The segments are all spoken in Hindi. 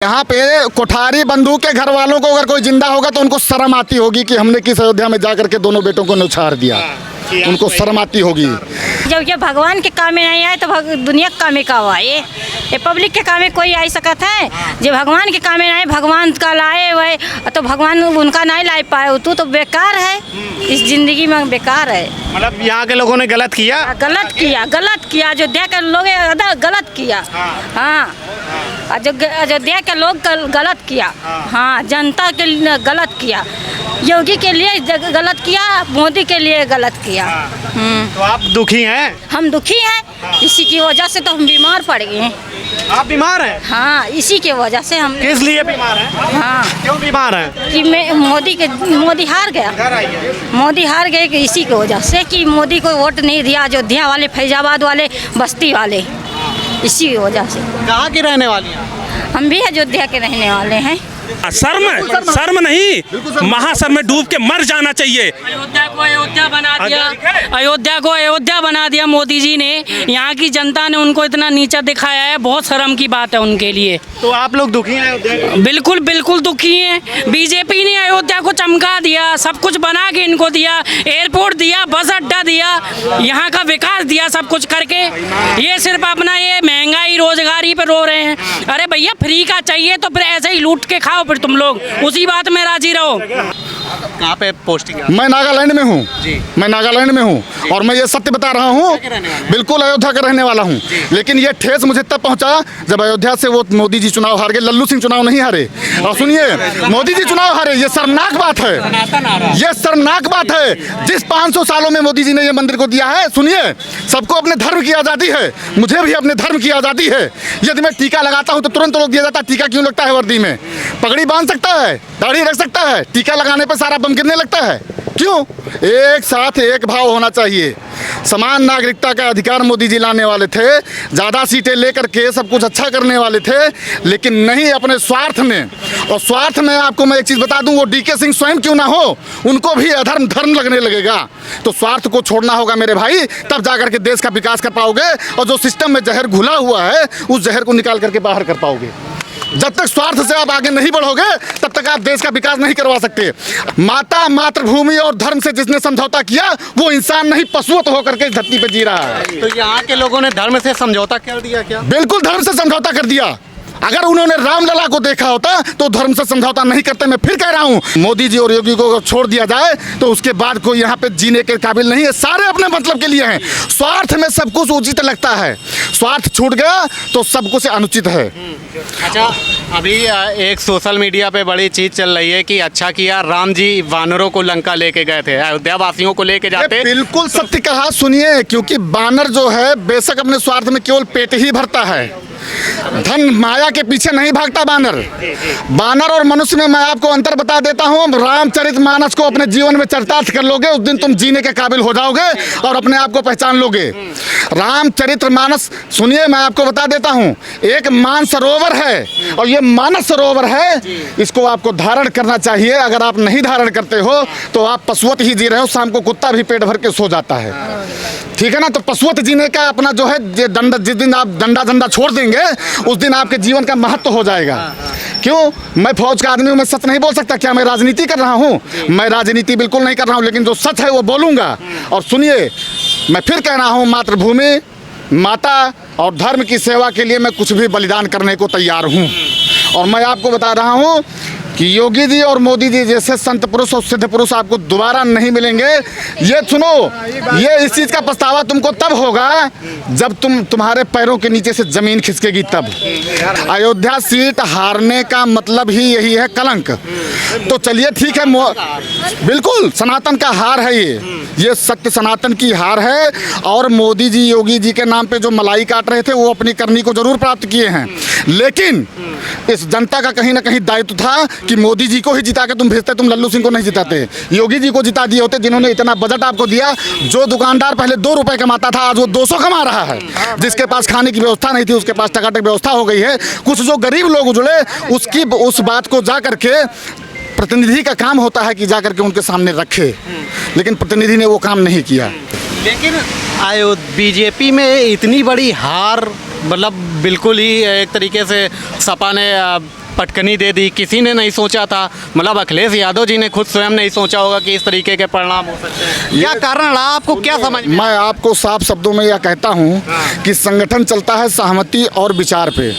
यहाँ पे कोठारी बंधु के घर वालों को अगर कोई जिंदा होगा तो उनको शर्म आती होगी कि हमने किस अयोध्या में जाकर के दोनों बेटों को न्यौछावर दिया। उनको शर्म आती होगी। जब ये भगवान के काम में नहीं आए तो दुनिया के काम में का हुआ। ये पब्लिक के काम में कोई आई सकता है। जो भगवान के काम में नहीं, भगवान का लाए हुए तो भगवान उनका नहीं ला पाए तो बेकार है। इस जिंदगी में बेकार है। मतलब यहाँ के लोगों ने गलत किया। गलत किया अयोध्या के लोग गलत किया। हाँ, अयोध्या के लोग गलत किया। हाँ, जनता के लिए गलत किया, योगी के लिए गलत किया, मोदी के लिए गलत किया। तो आप दुखी हैं? हम दुखी हैं। इसी की वजह से तो हम बीमार पड़ गए हैं। आप बीमार हैं? हाँ, इसी की वजह से हम। किस लिए बीमार हैं? हाँ, क्यों बीमार हैं? कि मैं मोदी हार गया। मोदी हार गए कि इसी की वजह से कि मोदी को वोट नहीं दिया। अयोध्या वाले, फैजाबाद वाले, बस्ती वाले, इसी की वजह से। कहाँ की रहने वाली हैं? हम भी अयोध्या के रहने वाले हैं। शर्म नहीं, महाशर्म में डूब के मर जाना चाहिए। अयोध्या को अयोध्या बना दिया मोदी जी ने। यहाँ की जनता ने उनको इतना नीचा दिखाया है, बहुत शर्म की बात है उनके लिए। तो आप लोग दुखी हैं अयोध्या? बिल्कुल बिल्कुल दुखी हैं। बीजेपी ने अयोध्या को चमका दिया, सब कुछ बना के इनको दिया, एयरपोर्ट दिया, बस अड्डा दिया, यहाँ का विकास दिया, सब कुछ करके ये सिर्फ अपना ये महंगाई रोजगारी पे रो रहे हैं। अरे भैया, फ्री का चाहिए तो फिर ऐसे ही लूट के खाओ, फिर तुम लोग उसी बात में राजी रहो। कहाँ पे पोस्टिंग? मैं नागालैंड में हूँ। मैं नागालैंड में हूँ और मैं ये सत्य बता रहा हूँ। बिल्कुल अयोध्या का रहने वाला हूँ। लेकिन ये ठेस मुझे तब पहुँचा जब अयोध्या से वो मोदी जी चुनाव हार गए। लल्लू सिंह चुनाव नहीं हारे। और सुनिए, मोदी जी चुनाव हारे, ये शर्मनाक बात है। ये शर्मनाक बात है। जिस 500 सालों में मोदी जी ने ये मंदिर को दिया है, सुनिए, सबको अपने धर्म की आज़ादी है, मुझे भी अपने धर्म की आज़ादी है। यदि मैं टीका लगाता हूँ तो तुरंत रोक दिया जाता है। टीका क्यों लगता है वर्दी में? पगड़ी बांध सकता है, दाढ़ी रख सकता है, टीका लगाने पर सारा बम गिरने लगता है। क्यों? एक साथ एक भाव होना चाहिए। समान नागरिकता का अधिकार मोदी जी लाने वाले थे, ज़्यादा सीटें लेकर के सब कुछ अच्छा करने वाले थे, लेकिन नहीं, अपने स्वार्थ में। और स्वार्थ में आपको मैं एक चीज़ बता दूं, वो डीके सिंह स्वयं क्यों ना हो, उनको भी अधर्म धर्म लगने लगेगा। तो स्वार्थ को छोड़ना होगा मेरे भाई, तब जाकर के देश का विकास कर पाओगे। और जो सिस्टम में जहर घुला हुआ है, उस जहर को निकाल करके बाहर कर पाओगे। जब तक स्वार्थ से आप आगे नहीं बढ़ोगे तब तक आप देश का विकास नहीं करवा सकते। माता, मातृभूमि और धर्म से जिसने समझौता किया वो इंसान नहीं, पशुओं तो होकर के इस धरती पे जी रहा है। तो यहाँ के लोगों ने धर्म से समझौता कर दिया क्या? बिल्कुल धर्म से समझौता कर दिया। अगर उन्होंने रामलला को देखा होता तो धर्म से समझौता नहीं करते। मैं फिर कह रहा हूँ, मोदी जी और योगी को छोड़ दिया जाए तो उसके बाद कोई यहाँ पे जीने के काबिल नहीं है। सारे अपने मतलब के लिए हैं। स्वार्थ में सब कुछ उचित लगता है, स्वार्थ छूट गया तो सब कुछ अनुचित है। अच्छा, अभी एक सोशल मीडिया पे बड़ी चीज चल रही है कि अच्छा किया राम जी वानरों को लंका लेके गए थे, अयोध्या वासियों को लेके जाते। बिल्कुल सत्य कहा। सुनिए, क्योंकि बानर जो है बेशक अपने स्वार्थ में केवल पेट ही भरता है, धन माया के पीछे नहीं भागता बानर। बानर और मनुष्य में मैं आपको अंतर बता देता हूँ। रामचरितमानस को अपने जीवन में चरितार्थ कर लोगे, उस दिन तुम जीने के काबिल हो जाओगे और अपने आप को पहचान लोगे। रामचरितमानस सुनिए, मैं आपको बता देता हूँ, एक मानसरोवर है और ये मानस सरोवर है। इसको आपको धारण करना चाहिए। अगर आप नहीं धारण करते हो तो आप पशुवत ही जी रहे हो। शाम को कुत्ता भी पेट भर के सो जाता है, ठीक है ना? तो पशुवत जीने का अपना जो है दंड, जिस दिन आप डंडा छोड़ देंगे उस दिन आपके जीवन का महत्व हो जाएगा। क्यों? मैं फौज का आदमी हूं, मैं सच नहीं बोल सकता। क्या मैं राजनीति कर रहा हूं? मैं राजनीति बिल्कुल नहीं कर रहा हूं, लेकिन जो सच है वो बोलूंगा। और सुनिए, मैं फिर कह रहा हूं, मातृभूमि, माता और धर्म की सेवा के लिए मैं कुछ भी बलिदान करने को तैयार हूं। और मैं आपको बता रहा हूं कि योगी जी और मोदी जी जैसे संत पुरुष और सिद्ध पुरुष आपको दोबारा नहीं मिलेंगे। ये सुनो, ये इस चीज़ का पछतावा तुमको तब होगा जब तुम्हारे पैरों के नीचे से जमीन खिसकेगी तब। अयोध्या सीट हारने का मतलब ही यही है, कलंक। तो चलिए ठीक है, बिल्कुल सनातन का हार है ये सत्य सनातन की हार है। और मोदी जी योगी जी के नाम पे जो मलाई काट रहे थे वो अपनी करनी को जरूर प्राप्त किए हैं, लेकिन इस जनता का कहीं ना कहीं दायित्व था कि मोदी जी को ही जिता के तुम भेजते, तुम लल्लू सिंह को नहीं जिताते। योगी जी को जिता दिए होते, जिन्होंने इतना बजट आपको दिया। जो दुकानदार पहले 2 रुपए कमाता था आज वो 200 कमा रहा है। जिसके पास खाने की व्यवस्था नहीं थी उसके पास टकाटक व्यवस्था हो गई है। कुछ जो गरीब लोग जुड़े उस बात को जा करके प्रतिनिधि का काम होता है कि जा करके उनके सामने रखे, लेकिन प्रतिनिधि ने वो काम नहीं किया। लेकिन बीजेपी में इतनी बड़ी हार, मतलब बिल्कुल ही एक तरीके से सपा ने पटकनी दे दी, किसी ने नहीं सोचा था। मतलब अखिलेश यादव जी ने खुद स्वयं नहीं सोचा होगा कि इस तरीके के परिणाम हो सकते हैं। क्या कारण रहा, आपको क्या समझ में? मैं आपको साफ शब्दों में यह कहता हूँ कि संगठन चलता है सहमति और विचार पे।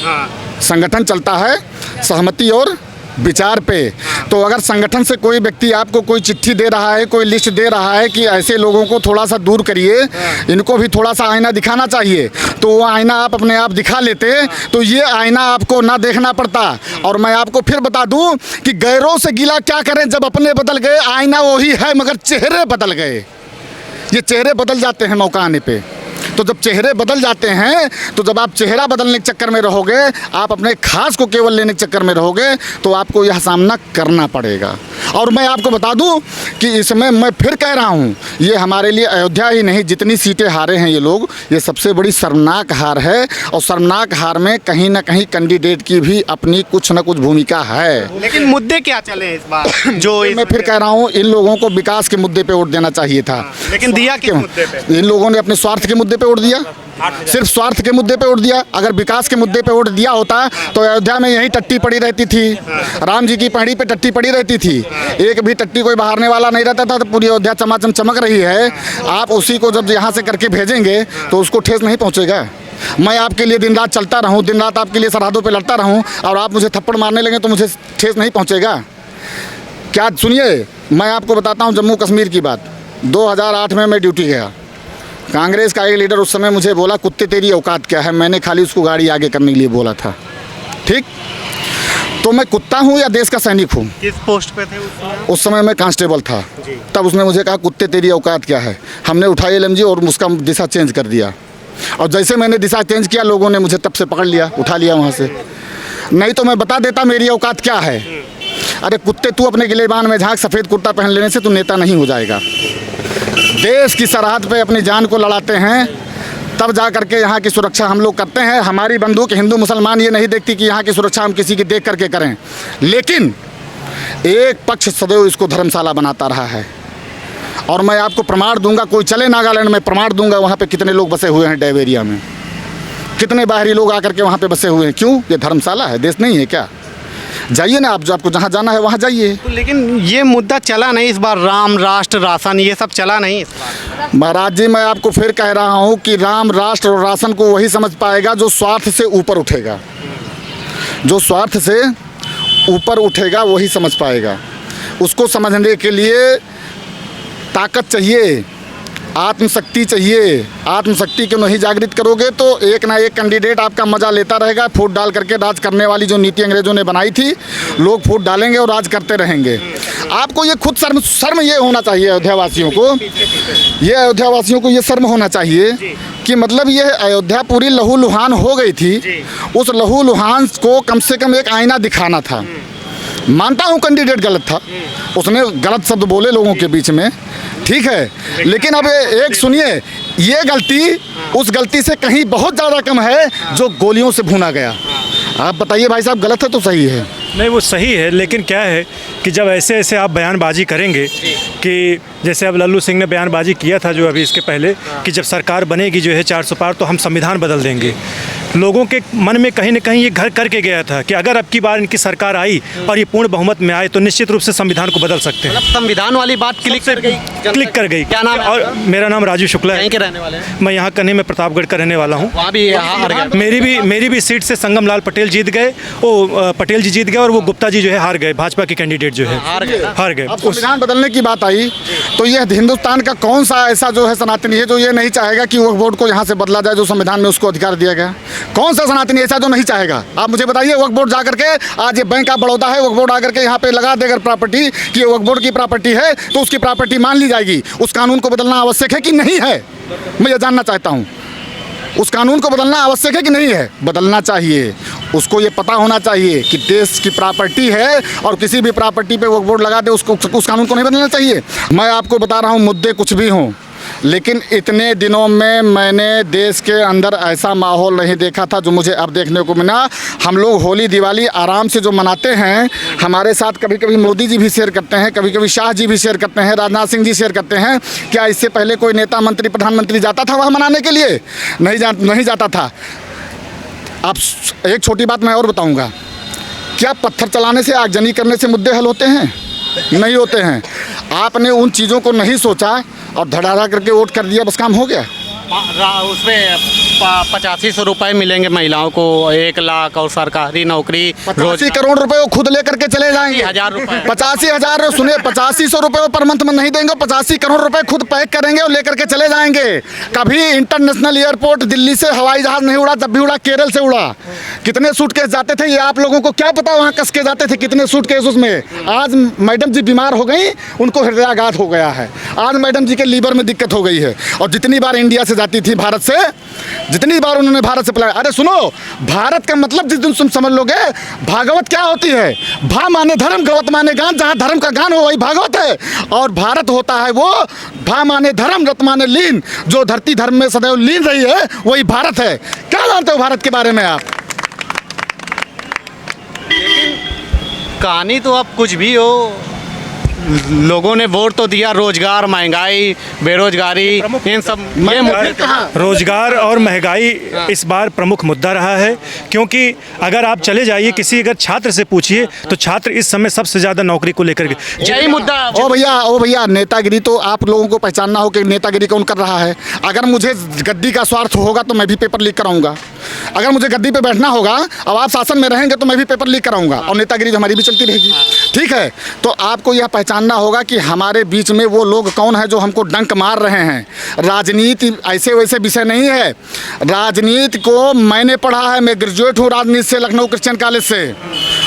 संगठन चलता है सहमति और विचार पे। तो अगर संगठन से कोई व्यक्ति आपको कोई चिट्ठी दे रहा है, कोई लिस्ट दे रहा है कि ऐसे लोगों को थोड़ा सा दूर करिए, इनको भी थोड़ा सा आईना दिखाना चाहिए, तो वो आईना आप अपने आप दिखा लेते तो ये आईना आपको ना देखना पड़ता। और मैं आपको फिर बता दूं कि गैरों से गिला क्या करें, जब अपने बदल गए, आईना वही है मगर चेहरे बदल गए। ये चेहरे बदल जाते हैं मौका आने पे। तो जब चेहरे बदल जाते हैं, तो जब आप चेहरा बदलने के चक्कर में रहोगे, आप अपने खास को केवल लेने के चक्कर में रहोगे, तो आपको यह सामना करना पड़ेगा। और मैं आपको बता दूं कि इसमें मैं फिर कह रहा हूं, ये हमारे लिए अयोध्या ही नहीं, जितनी सीटें हारे हैं ये लोग, ये सबसे बड़ी शर्मनाक हार है। और शर्मनाक हार में कहीं ना कहीं कैंडिडेट की भी अपनी कुछ ना कुछ भूमिका है। लेकिन मुद्दे क्या चले इस बार? जो मैं फिर कह रहा हूं, इन लोगों को विकास के मुद्दे पे वोट देना चाहिए था। लेकिन दिया किस मुद्दे पे? इन लोगों ने अपने स्वार्थ के मुद्दे पे वोट दिया, सिर्फ स्वार्थ के मुद्दे पे वोट दिया। अगर विकास के मुद्दे पे वोट दिया होता तो अयोध्या में यही टट्टी पड़ी रहती थी, राम जी की पैड़ी पे टट्टी पड़ी रहती थी, एक भी टट्टी कोई बाहरने वाला नहीं रहता था, तो पूरी अयोध्या चमाचम चमक रही है। आप उसी को जब यहाँ से करके भेजेंगे तो उसको ठेस नहीं पहुँचेगा। मैं आपके लिए दिन रात चलता रहूँ, दिन रात आपके लिए सरहदों पे लड़ता रहूँ, और आप मुझे थप्पड़ मारने लगे तो मुझे ठेस नहीं पहुँचेगा क्या? सुनिए, मैं आपको बताता हूँ जम्मू कश्मीर की बात। 2008 में मैं ड्यूटी गया, कांग्रेस का एक लीडर उस समय मुझे बोला, कुत्ते तेरी औकात क्या है? मैंने खाली उसको गाड़ी आगे करने के लिए बोला था। ठीक, तो मैं कुत्ता हूँ या देश का सैनिक हूँ? किस पोस्ट पे थे उस समय? उस समय मैं कांस्टेबल था। तब उसने मुझे कहा, कुत्ते तेरी औकात क्या है? हमने उठाई LMG और उसका दिशा चेंज कर दिया। और जैसे मैंने दिशा चेंज किया, लोगों ने मुझे तब से पकड़ लिया, उठा लिया वहाँ से। नहीं तो मैं बता देता मेरी औकात क्या है। अरे कुत्ते, तू अपने गिलेबान में झांक, सफ़ेद कुर्ता पहन लेने से तू नेता नहीं हो जाएगा। देश की सरहद पे अपनी जान को लड़ाते हैं, तब जा करके यहाँ की सुरक्षा हम लोग करते हैं। हमारी बंदूक हिंदू मुसलमान ये नहीं देखती कि यहाँ की सुरक्षा हम किसी की देख करके करें, लेकिन एक पक्ष सदैव इसको धर्मशाला बनाता रहा है। और मैं आपको प्रमाण दूंगा, कोई चले नागालैंड में, प्रमाण दूंगा वहाँ पे कितने लोग बसे हुए हैं। डैव एरिया में कितने बाहरी लोग आकर के वहाँ पे बसे हुए हैं। क्यों? ये धर्मशाला है, देश नहीं है क्या? जाइए ना आप, जो आपको जहाँ जाना है वहाँ जाइए। तो लेकिन ये मुद्दा चला नहीं इस बार, राम राष्ट्र राशन ये सब चला नहीं इस बार। महाराज जी, मैं आपको फिर कह रहा हूँ कि राम राष्ट्र और राशन को वही समझ पाएगा जो स्वार्थ से ऊपर उठेगा। जो स्वार्थ से ऊपर उठेगा वही समझ पाएगा। उसको समझने के लिए ताकत चाहिए, आत्मशक्ति चाहिए। आत्मशक्ति को नहीं जागृत करोगे तो एक ना एक कैंडिडेट आपका मजा लेता रहेगा। फूट डाल करके राज करने वाली जो नीति अंग्रेजों ने बनाई थी, लोग फूट डालेंगे और राज करते रहेंगे। आपको ये खुद शर्म ये होना चाहिए अयोध्यावासियों को, ये अयोध्यावासियों को ये शर्म होना चाहिए कि मतलब ये अयोध्या पूरी लहूलुहान हो गई थी। उस लहूलुहान को कम से कम एक आईना दिखाना था। मानता हूँ कैंडिडेट गलत था, उसने गलत शब्द बोले लोगों के बीच में, ठीक है, लेकिन अब एक सुनिए, ये गलती उस गलती से कहीं बहुत ज़्यादा कम है जो गोलियों से भुना गया। आप बताइए भाई साहब, गलत है तो सही है? नहीं, वो सही है, लेकिन क्या है कि जब ऐसे ऐसे आप बयानबाजी करेंगे कि जैसे अब लल्लू सिंह ने बयानबाजी किया था जो अभी इसके पहले कि जब सरकार बनेगी जो है 400 पार तो हम संविधान बदल देंगे। लोगों के मन में कहीं ना कहीं ये घर करके गया था कि अगर अब की बार इनकी सरकार आई और ये पूर्ण बहुमत में आए तो निश्चित रूप से संविधान को बदल सकते हैं। संविधान वाली बात क्लिक कर गई, क्लिक कर गई। क्या नाम है? और मेरा नाम राजू शुक्ला है। कहीं के रहने वाले हैं? मैं यहाँ कन्हे में प्रतापगढ़ का रहने वाला हूँ। वहाँ भी हार गए। मेरी भी सीट से संगम लाल पटेल जीत गए, वो पटेल जी जीत गए और वो गुप्ता जी जो है हार गए। भाजपा के कैंडिडेट जो है हार गए। अब संविधान बदलने की बात आई तो यह हिंदुस्तान का कौन सा ऐसा जो है सनातनी है जो ये नहीं चाहेगा कि वक्फ बोर्ड को यहाँ से बदला जाए, जो संविधान में उसको अधिकार दिया गया? कौन सा सनातनी ऐसा जो नहीं चाहेगा? आप मुझे बताइए। वक्फ बोर्ड जा करके, आज ये बैंक ऑफ बड़ौदा है, वक्फ बोर्ड आकर के यहाँ पे लगा देगा प्रॉपर्टी कि ये वक्फ बोर्ड की प्रॉपर्टी है तो उसकी प्रॉपर्टी मान ली जाएगी। उस कानून को बदलना आवश्यक है कि नहीं है? मैं ये जानना चाहता हूँ। उस कानून को बदलना आवश्यक है कि नहीं है? बदलना चाहिए। उसको ये पता होना चाहिए कि देश की प्रॉपर्टी है और किसी भी प्रॉपर्टी पे वक्फ बोर्ड लगा दे, उसको उस कानून को नहीं बदलना चाहिए। मैं आपको बता रहा हूँ, मुद्दे कुछ भी हों, लेकिन इतने दिनों में मैंने देश के अंदर ऐसा माहौल नहीं देखा था जो मुझे अब देखने को मिला। हम लोग होली दिवाली आराम से जो मनाते हैं, हमारे साथ कभी कभी मोदी जी भी शेयर करते हैं, कभी कभी शाह जी भी शेयर करते हैं, राजनाथ सिंह जी शेयर करते हैं। क्या इससे पहले कोई नेता, मंत्री, प्रधानमंत्री जाता था वहाँ मनाने के लिए? नहीं जाता था। अब एक छोटी बात मैं और बताऊँगा क्या पत्थर चलाने से, आगजनी करने से मुद्दे हल होते हैं? नहीं होते हैं। आपने उन चीज़ों को नहीं सोचा और धड़ाधड़ करके वोट कर दिया, बस काम हो गया। उसमें 8500 रुपये मिलेंगे महिलाओं को, 1 लाख, और सरकारी नौकरी 85 करोड़ रुपए वो खुद लेकर के चले जाएंगे। 80,000 रुपए। 85,000, सुनिए, 8500 रुपए वो पर मंथ में नहीं देंगे, 85 करोड़ रुपए खुद पैक करेंगे और लेकर के चले जाएंगे। कभी इंटरनेशनल एयरपोर्ट दिल्ली से हवाई जहाज नहीं उड़ा, जब भी उड़ा केरल से उड़ा। कितने सूटकेस जाते थे ये आप लोगों को क्या पता, वहाँ कस के जाते थे कितने सूटकेस उसमें। आज मैडम जी बीमार हो गई, उनको हृदयाघात हो गया है। आज मैडम जी के लीवर में दिक्कत हो गई है। और जितनी बार इंडिया से जाती थी भारत से, जितनी बार उन्होंने भारत से बुलाया, अरे सुनो, भारत का मतलब जिस दिन तुम समझ लोगे, भागवत क्या होती है? भा माने धर्म, गवत माने गान, जहाँ धर्म का गान हो वही भागवत है। और भारत होता है वो भा माने धर्म, रत माने लीन, जो धरती धर्म में सदैव लीन रही है वही भारत है। क्या जानते हो भारत के बारे में आप? कहानी तो अब कुछ भी हो, लोगों ने वोट तो दिया, रोजगार, महंगाई, बेरोजगारी, इन सब ये मुद्दे थे। रोजगार और महंगाई इस बार प्रमुख मुद्दा रहा है, क्योंकि अगर आप चले जाइए किसी अगर छात्र से पूछिए तो छात्र इस समय सबसे ज़्यादा नौकरी को लेकर के यही मुद्दा। ओ भैया, नेतागिरी तो आप लोगों को पहचानना हो कि नेतागिरी कौन कर रहा है। अगर मुझे गद्दी का स्वार्थ होगा तो मैं भी पेपर लीक कराऊंगा। अगर मुझे गद्दी पे बैठना होगा, अब आप शासन में रहेंगे तो मैं भी पेपर लीक कराऊंगा, और नेतागिरी हमारी भी चलती रहेगी। ठीक है, तो आपको यह पहचानना होगा कि हमारे बीच में वो लोग कौन है जो हमको डंक मार रहे हैं। राजनीति ऐसे वैसे विषय नहीं है। राजनीति को मैंने पढ़ा है, मैं ग्रेजुएट हूँ राजनीति से, लखनऊ क्रिश्चियन कॉलेज से।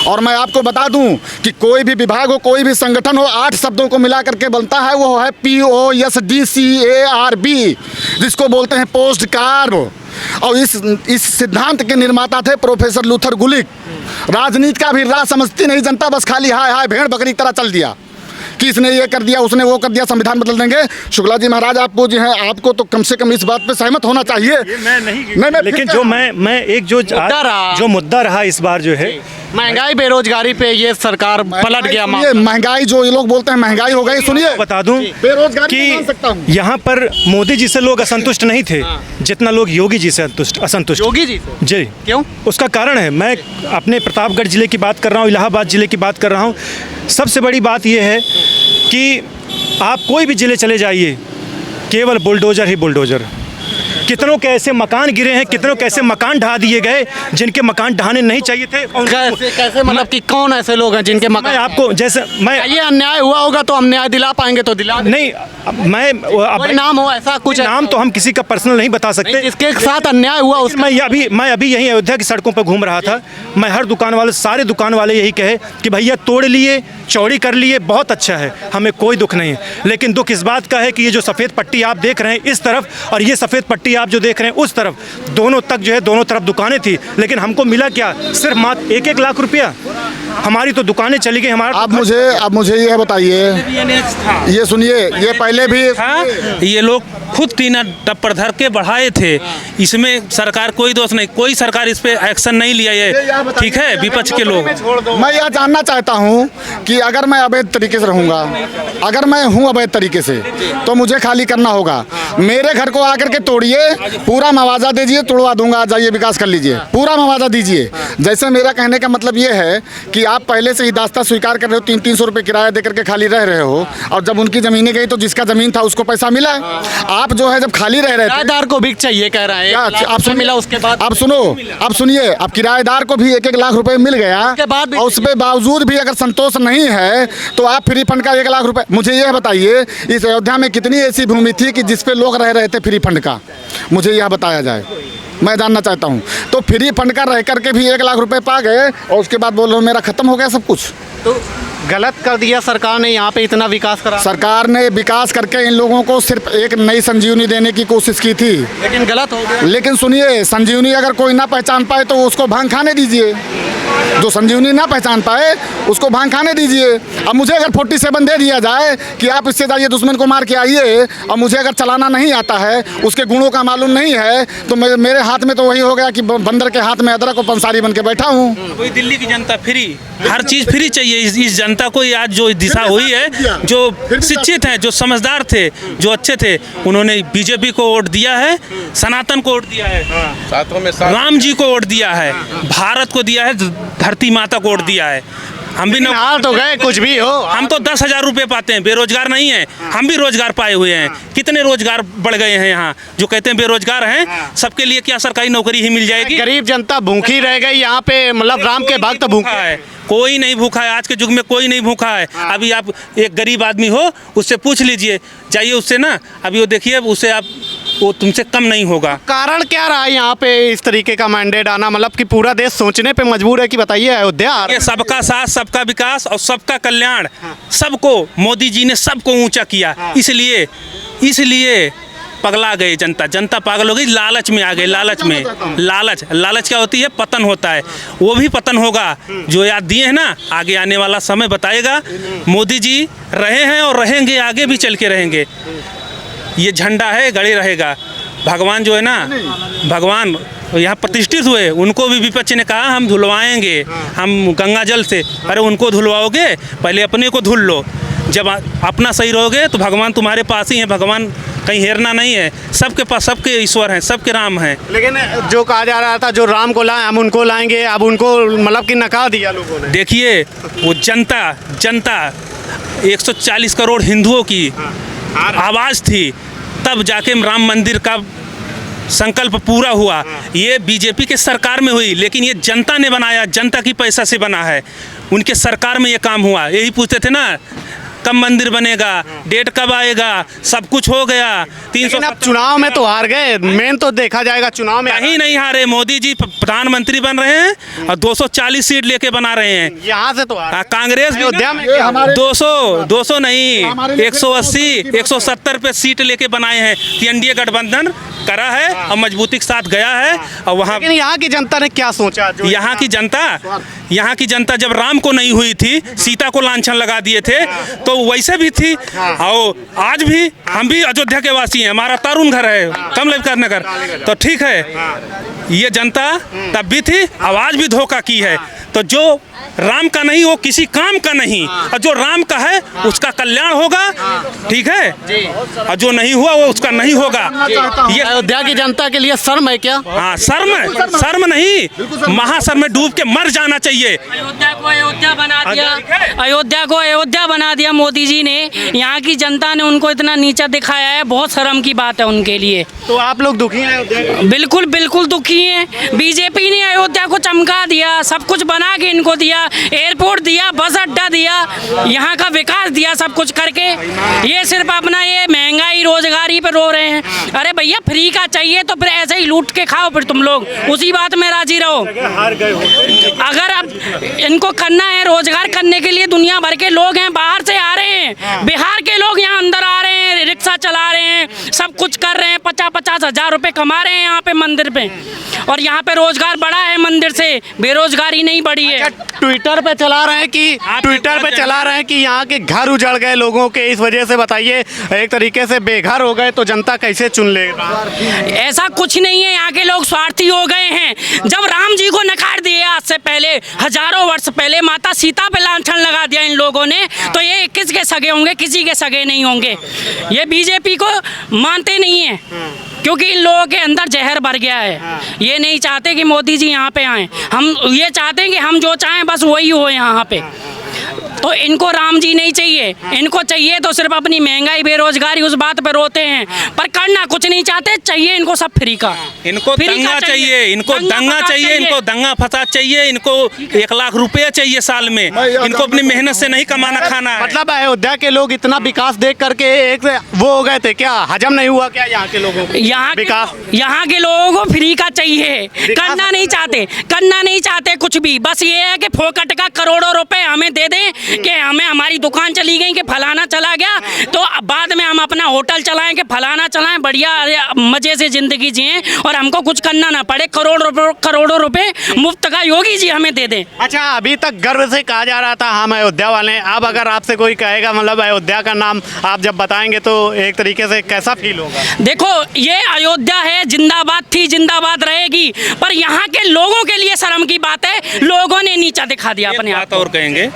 और मैं आपको बता दूं कि कोई भी विभाग हो, कोई भी संगठन हो, 8 शब्दों को मिला करके बनता है, वो है POSTCARB, जिसको बोलते हैं पोस्ट कार्ब। और इस सिद्धांत के निर्माता थे प्रोफेसर लूथर गुलिक। राजनीति का भी राज समझती नहीं जनता, बस खाली हाय हाय भेड़ बकरी की तरह चल दिया कि इसने ये कर दिया, उसने वो कर दिया, संविधान बदल देंगे। शुक्ला जी महाराज, आपको जो है, आपको तो कम से कम इस बात पे सहमत होना चाहिए। मैं लेकिन जो मैं एक जो मुद्दा रहा इस बार जो है महंगाई, बेरोजगारी पे ये सरकार पलट गया। ये महंगाई, जो ये लोग बोलते हैं महंगाई हो गई, सुनिए बता दूं बेरोजगारी मैं मान सकता हूं। कि यहाँ पर मोदी जी से लोग असंतुष्ट नहीं थे जितना लोग योगी जी से असंतुष्ट। योगी जी जी, क्यों? उसका कारण है, मैं अपने प्रतापगढ़ जिले की बात कर रहा हूँ, इलाहाबाद जिले की बात कर रहा हूँ। सबसे बड़ी बात यह है कि आप कोई भी जिले चले जाइए, केवल बुलडोजर ही बुलडोजर। कितनों के ऐसे मकान गिरे हैं, कितनों के ऐसे मकान ढा दिए गए जिनके मकान ढहाने नहीं चाहिए थे। कैसे मतलब कि कौन ऐसे लोग हैं जिनके मैं आपको जैसे ये अन्याय हुआ होगा तो हम न्याय दिला पाएंगे तो दिला नहीं, मैं कोई नाम हो ऐसा कुछ नाम तो हम किसी का पर्सनल नहीं बता सकते। जिसके साथ अन्याय हुआ उसका मैं अभी यहीं अयोध्या की सड़कों पर घूम रहा था। मैं हर दुकान वाले, सारे दुकान वाले यही कहे कि भैया तोड़ लिए, चौड़ी कर लिए, बहुत अच्छा है, हमें कोई दुख नहीं है। लेकिन दुख इस बात का है कि ये जो सफ़ेद पट्टी आप देख रहे हैं इस तरफ और ये सफ़ेद पट्टी आप जो देख रहे हैं उस तरफ, दोनों तक जो है दोनों तरफ दुकानें थी, लेकिन हमको मिला क्या? सिर्फ मात्र 1-1 लाख रुपया। हमारी तो दुकानें चली गई। हमारा अब मुझे ये बताइए, ये सुनिए, ये पहले भी था, ये लोग खुद टीना टप्पर धर के बढ़ाए थे। इसमें सरकार कोई दोष नहीं, कोई सरकार इस पे एक्शन नहीं लिया। ये ठीक है, विपक्ष के लोग। मैं यह जानना चाहता हूं कि अगर मैं अवैध तरीके से रहूंगा, अगर मैं हूं अवैध तरीके से, तो मुझे खाली करना होगा। मेरे घर को आकर के तोड़िए, पूरा मुआवजा दीजिए, तोड़वा दूंगा, जाइए विकास कर लीजिए, पूरा मुआवजा दीजिए। जैसे मेरा कहने का मतलब ये है कि आप पहले से ही दास्ता स्वीकार कर रहे हो, 300-300 रुपये किराया दे करके खाली रह रहे हो, और जब उनकी ज़मीनें गई तो जिसका ज़मीन था उसको पैसा मिला। आप जो है जब खाली रह रहे थे, किराएदार को भी चाहिए कह रहे हैं, आप मिला उसके बाद। अब सुनो, अब सुनिए, अब किराएदार को भी 1-1 लाख रुपए मिल गया, और उसके बावजूद भी अगर संतोष नहीं है तो आप फ्री फंड का 1 लाख रुपए। मुझे यह बताइए, इस अयोध्या में कितनी ऐसी भूमि थी कि जिसपे लोग रह रहे थे फ्री फंड का? मुझे यह बताया जाए, मैं जानना चाहता हूं। तो फ्री फंड का रह करके भी 1 लाख रुपए पा गए और उसके बाद बोल रहे हो मेरा खत्म हो गया सब कुछ। तो गलत कर दिया सरकार ने, यहाँ पे इतना विकास करा। सरकार ने विकास करके इन लोगों को सिर्फ एक नई संजीवनी देने की कोशिश की थी, लेकिन गलत हो गया। लेकिन सुनिए, संजीवनी अगर कोई ना पहचान पाए तो उसको भांग खाने दीजिए। जो संजीवनी ना पहचान पाए उसको भांग खाने दीजिए। अब मुझे अगर 47 दे दिया जाए कि आप इससे जाइए दुश्मन को मार के आइए, और मुझे अगर चलाना नहीं आता है, उसके गुणों का मालूम नहीं है, तो मेरे हाथ में तो वही हो गया कि बंदर के हाथ में अदरक और पंसारी बन के बैठा हूँ। कोई दिल्ली की जनता फ्री, हर चीज़ फ्री चाहिए इस जनता को आज जो दिशा हुई है, जो शिक्षित हैं, जो समझदार थे, जो अच्छे थे, उन्होंने बीजेपी को वोट दिया है, सनातन को वोट दिया है, राम जी को वोट दिया है, भारत को दिया है, धरती माता को वोट दिया है। हम भी हार तो गए कुछ भी हो, हम तो 10,000 रुपये पाते हैं, बेरोजगार नहीं है, हम भी रोजगार पाए हुए हैं। कितने रोजगार बढ़ गए हैं यहाँ, जो कहते हैं बेरोजगार हैं, सबके लिए क्या सरकारी नौकरी ही मिल जाएगी? गरीब जनता भूखी रह गई यहाँ पे, मतलब राम के भक्त भूखा है। कोई नहीं भूखा है, आज के युग में कोई नहीं भूखा है। अभी आप एक गरीब आदमी हो, उससे पूछ लीजिए, जाइए उससे ना, अभी वो देखिए, उससे आप, वो तुमसे कम नहीं होगा। कारण क्या रहा यहाँ पे इस तरीके का मैंडेट आना, मतलब कि पूरा देश सोचने पे मजबूर है कि बताइए अयोध्या ये सबका साथ, सबका विकास और सबका कल्याण, सबको मोदी जी ने सबको ऊंचा किया, इसलिए पगला गई जनता, जनता पागल हो गई, लालच में आ गई, लालच में। लालच क्या होती है? पतन होता है, वो भी पतन होगा। जो याद दिए हैं ना, आगे आने वाला समय बताएगा। मोदी जी रहे हैं और रहेंगे, आगे भी चल के रहेंगे। ये झंडा है, गड़े रहेगा। भगवान जो है ना, भगवान यहाँ प्रतिष्ठित हुए, उनको भी विपक्ष ने कहा हम धुलवाएंगे, हम गंगा जल से। अरे उनको धुलवाओगे, पहले अपने को धुल लो। जब अपना सही रहोगे तो भगवान तुम्हारे पास ही है। भगवान कहीं हेरना नहीं है, सबके पास सबके ईश्वर हैं, सबके राम हैं। लेकिन जो कहा जा रहा था, जो राम को लाए हम उनको लाएंगे, अब उनको मतलब कि नकार दिया लोगों ने। देखिए, वो जनता 140 करोड़ हिंदुओं की आवाज़ थी, तब जाके राम मंदिर का संकल्प पूरा हुआ। ये बीजेपी के सरकार में हुई, लेकिन ये जनता ने बनाया, जनता की पैसा से बना है। उनके सरकार में ये काम हुआ। यही पूछते थे ना, कब मंदिर बनेगा, डेट कब आएगा, सब कुछ हो गया। 300 अब चुनाव में तो हार गए, मेन तो देखा जाएगा चुनाव में कहीं नहीं हारे। मोदी जी प्रधानमंत्री बन रहे हैं और 240 सीट लेके बना रहे हैं। यहाँ से तो कांग्रेस अयोध्या में 200 नहीं, 180 170 पे सीट लेके बनाए हैं। एनडीए गठबंधन करा है और मजबूती के साथ गया है। और वहाँ यहाँ की जनता ने क्या सोचा? यहाँ की जनता जब राम को नहीं हुई थी, सीता को लांछन लगा दिए थे, तो वैसे भी थी। और आज भी हम भी अयोध्या के वासी हैं, हमारा तरुण घर है, कमलेश्वर नगर, तो ठीक है। ये जनता तब भी थी, आवाज भी धोखा की है। तो जो राम का नहीं वो किसी काम का नहीं, और जो राम का है उसका कल्याण होगा, ठीक है, और जो नहीं हुआ वो उसका नहीं होगा। ये अयोध्या की जनता के लिए शर्म है क्या? हाँ, शर्म नहीं, महाशर्म में डूब के मर जाना चाहिए। अयोध्या को अयोध्या बना दिया, अयोध्या को अयोध्या बना दिया मोदी जी ने। यहाँ की जनता ने उनको इतना नीचा दिखाया है, बहुत शर्म की बात है उनके लिए। तो आप लोग दुखी हैं अयोध्या? बिल्कुल बिल्कुल दुखी हैं। बीजेपी ने अयोध्या को चमका दिया, सब कुछ बना के इनको दिया, एयरपोर्ट दिया, बस अड्डा दिया, यहाँ का विकास दिया, सब कुछ करके ये सिर्फ अपना ये महंगाई रोजगारी पे रो रहे हैं। अरे भैया, फ्री का चाहिए तो फिर ऐसे ही लूट के खाओ, फिर तुम लोग उसी बात में राजी रहो। अगर अब इनको करना है, रोजगार करने के लिए दुनिया भर के लोग हैं, बाहर से आ रहे हैं, बिहार के लोग यहाँ अंदर आ रहे हैं, रिक्शा चला रहे हैं, सब कुछ कर रहे हैं, 50-50 हज़ार रुपए कमा रहे हैं यहाँ पे मंदिर पे। और यहाँ पे रोजगार बढ़ा है मंदिर से, बेरोजगारी नहीं बढ़ी है। ट्विटर पे चला रहे हैं कि यहाँ के घर उजड़ गए लोगों के, इस वजह से बताइए, एक तरीके से बेघर हो गए, तो जनता कैसे चुन लेगा? ऐसा कुछ नहीं है, यहाँ के लोग स्वार्थी हो गए हैं। जब राम जी को नकार दिया आज से पहले, हजारों वर्ष पहले माता सीता पे लांछन लगा दिया इन लोगों ने, तो ये किसके सगे होंगे? किसी के सगे नहीं होंगे। ये बीजेपी को मानते नहीं है, क्योंकि इन लोगों के अंदर जहर भर गया है। ये नहीं चाहते कि मोदी जी यहाँ पे आएँ, हम ये चाहते हैं कि हम जो चाहें बस वही हो यहाँ पे। तो इनको राम जी नहीं चाहिए, इनको चाहिए तो सिर्फ अपनी महंगाई बेरोजगारी, उस बात पे रोते हैं, पर करना कुछ नहीं चाहते। चाहिए इनको सब फ्री का, इनको दंगा चाहिए, इनको दंगा चाहिए, इनको दंगा फसाद चाहिए, इनको 1 लाख रुपये चाहिए साल में। इनको अपनी मेहनत से नहीं कमाना खाना है। मतलब अयोध्या के लोग इतना विकास देख करके एक वो हो गए थे क्या? हजम नहीं हुआ क्या यहाँ के लोगों को? यहाँ के लोगों को फ्री का चाहिए, करना नहीं चाहते कुछ भी। बस ये है कि फोकट का करोड़ों रुपए हमें दे दें कि हमें हमारी दुकान चली गई, कि फलाना चला गया, तो बाद में हम अपना होटल चलाएं, कि फलाना चलाएं, बढ़िया मजे से जिंदगी जिएं और हमको कुछ करना ना पड़े। करोड़ों रुपए मुफ्त का योगी जी हमें दे दें। अच्छा, अभी तक गर्व से कहा जा रहा था हम अयोध्या वाले, अब अगर आपसे कोई कहेगा, मतलब अयोध्या का नाम आप जब बताएंगे, तो एक तरीके से कैसा फील होगा? देखो, ये अयोध्या है, जिंदाबाद थी, जिंदाबाद रहेगी, पर यहाँ के लोगों के लिए शर्म की बात है, लोगों ने नीचा दिखा दिया अपने आप। और कहेंगे,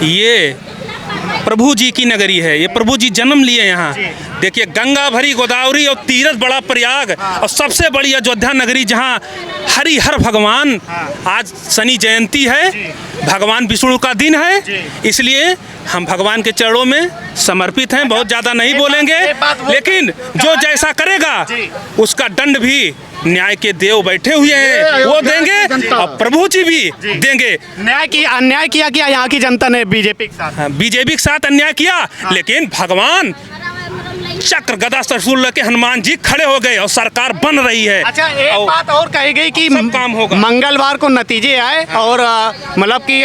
ये प्रभु जी की नगरी है, ये प्रभु जी जन्म लिए यहाँ। देखिए गंगा भरी गोदावरी और तीरथ बड़ा प्रयाग और सबसे बड़ी अयोध्या नगरी जहाँ हरिहर भगवान, आज शनि जयंती है, भगवान विष्णु का दिन है, इसलिए हम भगवान के चरणों में समर्पित हैं। बहुत ज़्यादा नहीं बोलेंगे, लेकिन जो जैसा करेगा उसका दंड भी न्याय के देव बैठे हुए हैं, वो देंगे और प्रभु जी भी देंगे। अन्याय किया क्या यहाँ की जनता ने बीजेपी के साथ? बीजेपी के साथ अन्याय किया, लेकिन भगवान चक्र गदा त्रिशूल लेके हनुमान जी खड़े हो गए और सरकार बन रही है। अच्छा, एक बात और कही गई कि सब काम होगा। मंगलवार को नतीजे आए और मतलब कि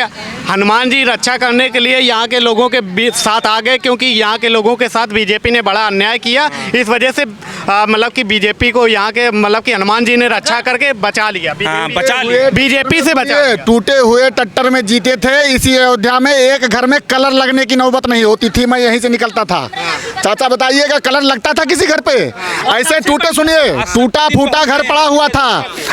हनुमान जी रक्षा करने के लिए यहाँ के लोगों के साथ आ गए, क्योंकि यहाँ के लोगों के साथ बीजेपी ने बड़ा अन्याय किया। इस वजह से मतलब कि बीजेपी को यहाँ के मतलब कि हनुमान जी ने रक्षा करके बचा लिया। हाँ, बचा लिया, बीजेपी से बचा लिया। टूटे हुए टट्टर में जीते थे। इसी अयोध्या में एक घर में कलर लगने की नौबत नहीं होती थी, मैं यहीं से निकलता था। चाचा बताइएगा कलर लगता था किसी घर पे? ऐसे टूटे, सुनिए, टूटा फूटा घर पड़ा हुआ था।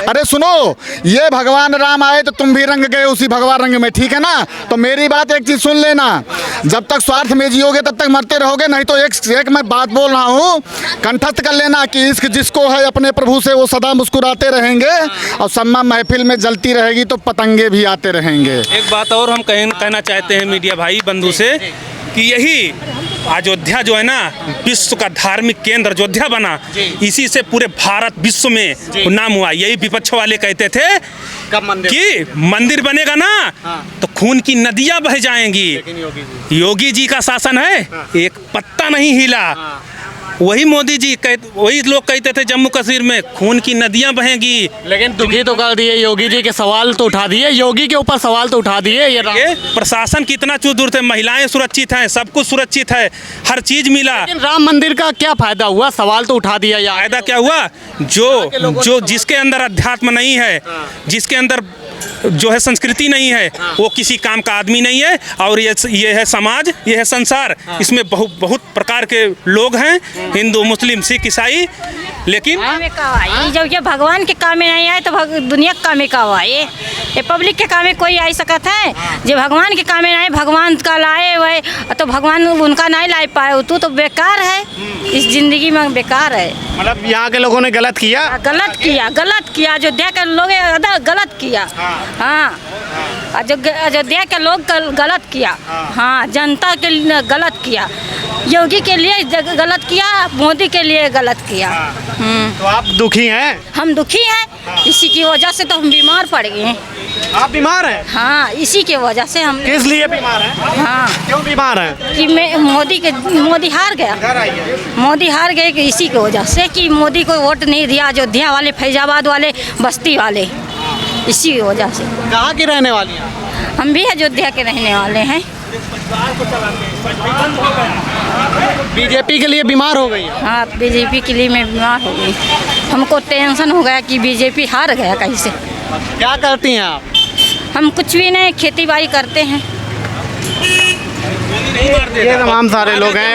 अरे सुनो, ये भगवान राम आए तो तुम भी रंग गए उसी भगवान रंग में, ठीक है ना? तो मेरी बात एक चीज सुन लेना, जब तक स्वार्थ में जियोगे तब तक मरते रहोगे। नहीं तो एक मैं बात बोल रहा हूँ, कंठस्थ कर लेना कि इश्क जिसको है अपने प्रभु से वो सदा मुस्कुराते रहेंगे, और सम्मा महफिल में जलती रहेगी तो पतंगे भी आते रहेंगे। एक बात और हम कहना चाहते हैं मीडिया भाई बंधु से कि यही अयोध्या जो है ना, विश्व का धार्मिक केंद्र अयोध्या बना, इसी से पूरे भारत विश्व में नाम हुआ। यही विपक्ष वाले कहते थे कि मंदिर बनेगा ना तो खून की नदियां बह जाएंगी। योगी जी का शासन है, एक पत्ता नहीं हिला। वही मोदी जी वही लोग कहते थे जम्मू कश्मीर में खून की नदियां बहेंगी, लेकिन दुखी तो कर दिए योगी जी के सवाल तो उठा दिए, योगी के ऊपर सवाल तो उठा दिए। ये प्रशासन कितना चतुर थे, महिलाएं सुरक्षित हैं, सब कुछ सुरक्षित है, हर चीज मिला। लेकिन राम मंदिर का क्या फायदा हुआ? सवाल तो उठा दिया। फायदा क्या हुआ? जो जिसके अंदर अध्यात्म नहीं है, जिसके अंदर जो है संस्कृति नहीं है, वो किसी काम का आदमी नहीं है। और ये है समाज, ये है संसार, इसमें बहुत प्रकार के लोग हैं, हिंदू मुस्लिम सिख ईसाई। लेकिन जब ये भगवान के काम में नहीं आए तो दुनिया के काम में का हुआ? ये पब्लिक के काम में कोई आ सकता है? जो भगवान के काम में आए, भगवान का लाए हुए तो भगवान उनका नहीं ला पाए, तो बेकार है, इस जिंदगी में बेकार है। मतलब यहाँ के लोगों ने गलत किया, गलत किया अयोध्या के लोग गलत किया। हाँ, अयोध्या के लोग गलत किया। हाँ, जनता के लिए गलत किया, योगी के लिए गलत किया, मोदी के लिए गलत किया। तो आप दुखी हैं? हम दुखी हैं, इसी की वजह से तो हम बीमार पड़ गए हैं। आप बीमार हैं? हाँ, इसी की वजह से हम। किस लिए बीमार हैं? हाँ, क्यों बीमार हैं? कि मोदी हार गया, मोदी हार गए कि इसी की वजह से कि मोदी को वोट नहीं दिया, अयोध्या वाले, फैजाबाद वाले, बस्ती वाले, इसी की वजह से। कहाँ की रहने वाली हैं? हम भी अयोध्या के रहने वाले हैं। बीजेपी के लिए बीमार हो गई? हाँ, बीजेपी के लिए मैं बीमार हो गई। हमको टेंशन हो गया कि बीजेपी हार गया कहीं से। क्या करती हैं आप? हम कुछ भी नहीं, खेती बाड़ी करते हैं। ये तमाम सारे लोग हैं।